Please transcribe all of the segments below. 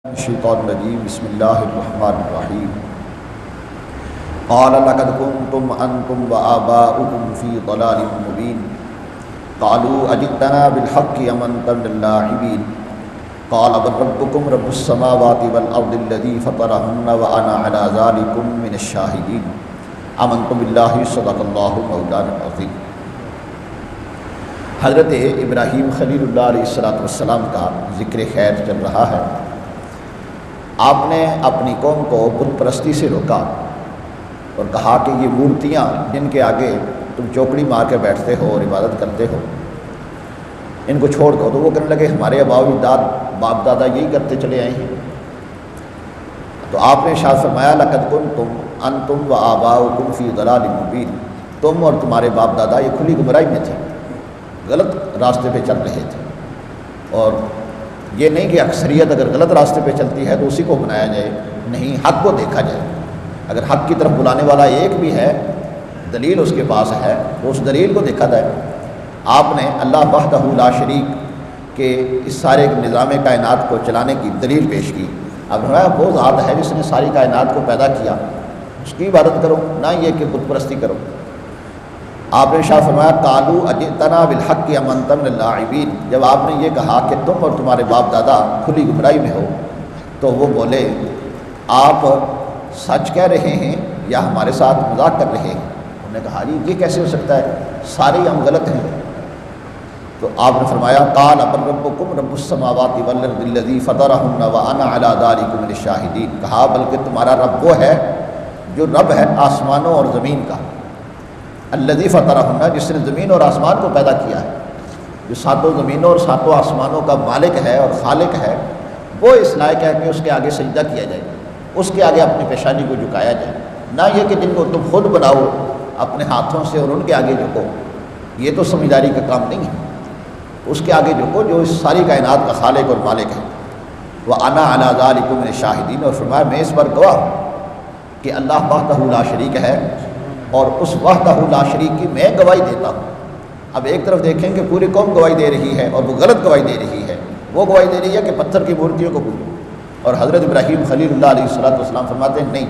الشیطان الرجیم بسم اللہ الرحمن الرحیم قال لقد كنتم انتم وآباؤكم في ضلال مبين قالوا اجئتنا بالحق ام انت من اللاعبين قال بل ربكم رب السماوات والارض الذي فطرهن وانا على ذلكم من الشاهدين آمنت بالله صدق الله مولانا العظیم۔ حضرت ابراہیم خلیل اللہ علیہ السلام کا ذکر خیر چل رہا ہے۔ آپ نے اپنی قوم کو بت پرستی سے روکا اور کہا کہ یہ مورتیاں جن کے آگے تم چوکڑی مار کے بیٹھتے ہو اور عبادت کرتے ہو ان کو چھوڑ دو۔ تو وہ کہنے لگے ہمارے باپ دادا یہی کرتے چلے آئے ہیں۔ تو آپ نے ارشاد فرمایا لقد کنتم انتم وآباؤکم فی ضلال مبین، تم اور تمہارے باپ دادا یہ کھلی گمراہی میں تھے، غلط راستے پہ چل رہے تھے۔ اور یہ نہیں کہ اکثریت اگر غلط راستے پہ چلتی ہے تو اسی کو بنایا جائے، نہیں، حق کو دیکھا جائے۔ اگر حق کی طرف بلانے والا ایک بھی ہے، دلیل اس کے پاس ہے، تو اس دلیل کو دیکھا جائے۔ آپ نے اللہ وحدہ لا شریک کے اس سارے نظام کائنات کو چلانے کی دلیل پیش کی۔ اب فرمایا وہ ذات ہے جس نے ساری کائنات کو پیدا کیا، اس کی عبادت کرو، نہ یہ کہ بت پرستی کرو۔ آپ نے ارشاد فرمایا قالوا اجئتنا بالحق ام انت من اللاعبین، جب آپ نے یہ کہا کہ تم اور تمہارے باپ دادا کھلی گمراہی میں ہو تو وہ بولے آپ سچ کہہ رہے ہیں یا ہمارے ساتھ مذاق کر رہے ہیں؟ انہوں نے کہا جی یہ کیسے ہو سکتا ہے، سارے ہم غلط ہیں۔ تو آپ نے فرمایا قال بل ربکم رب السماوات والارض الذی فطرہن وانا علی ذلکم من الشاہدین، کہا بلکہ تمہارا رب وہ ہے جو رب ہے آسمانوں اور زمین کا، الذی فطرہن، جس نے زمین اور آسمان کو پیدا کیا ہے، جو ساتوں زمینوں اور ساتوں آسمانوں کا مالک ہے اور خالق ہے، وہ اس لائق ہے کہ اس کے آگے سجدہ کیا جائے، اس کے آگے اپنی پیشانی کو جھکایا جائے، نہ یہ کہ جن کو تم خود بناؤ اپنے ہاتھوں سے اور ان کے آگے جھکو۔ یہ تو سمجھداری کا کام نہیں ہے، اس کے آگے جھکو جو اس ساری کائنات کا خالق اور مالک ہے۔ وَأَنَا عَلَىٰ ذَلِكُم مِّنَ الشَّاهِدِينَ، اور فرمایا میں اس پر گواہ ہوں کہ اللہ وحدہ لا شریک ہے اور اس وحدہ لا شریک کی میں گواہی دیتا ہوں۔ اب ایک طرف دیکھیں کہ پوری قوم گواہی دے رہی ہے اور وہ غلط گواہی دے رہی ہے، وہ گواہی دے رہی ہے کہ پتھر کی مورتیوں کو پوجو، اور حضرت ابراہیم خلیل اللہ علیہ السلام فرماتے ہیں نہیں،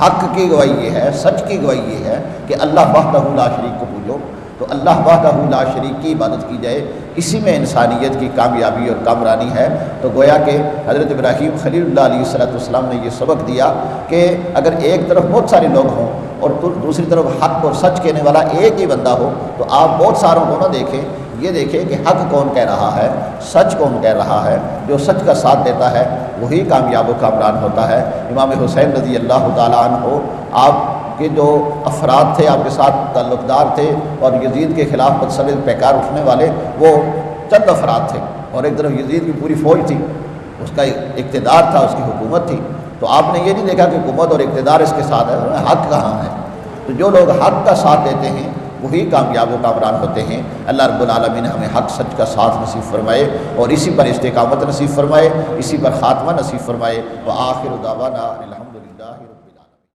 حق کی گواہی یہ ہے، سچ کی گواہی یہ ہے کہ اللہ وحدہ لا شریک کو پوجو، تو اللہ وحدہ لا شریک کی عبادت کی جائے، اسی میں انسانیت کی کامیابی اور کامرانی ہے۔ تو گویا کہ حضرت ابراہیم خلیل اللہ علیہ السلام نے یہ سبق دیا کہ اگر ایک طرف بہت سارے لوگ ہوں اور دوسری طرف حق اور سچ کہنے والا ایک ہی بندہ ہو تو آپ بہت ساروں کو نہ دیکھیں، یہ دیکھیں کہ حق کون کہہ رہا ہے، سچ کون کہہ رہا ہے۔ جو سچ کا ساتھ دیتا ہے وہی کامیاب و کامران ہوتا ہے۔ امام حسین رضی اللہ تعالیٰ عنہ، آپ کے جو افراد تھے آپ کے ساتھ تعلق دار تھے اور یزید کے خلاف متسلط پیکار اٹھنے والے، وہ چند افراد تھے، اور ایک طرف یزید کی پوری فوج تھی، اس کا اقتدار تھا، اس کی حکومت تھی۔ تو آپ نے یہ نہیں دیکھا کہ حکومت اور اقتدار اس کے ساتھ ہے، حق کہاں ہے۔ تو جو لوگ حق کا ساتھ دیتے ہیں وہی کامیاب و کامران ہوتے ہیں۔ اللہ رب العالمین ہمیں حق سچ کا ساتھ نصیب فرمائے اور اسی پر استقامت نصیب فرمائے، اسی پر خاتمہ نصیب فرمائے۔ وآخر دعوانا الحمد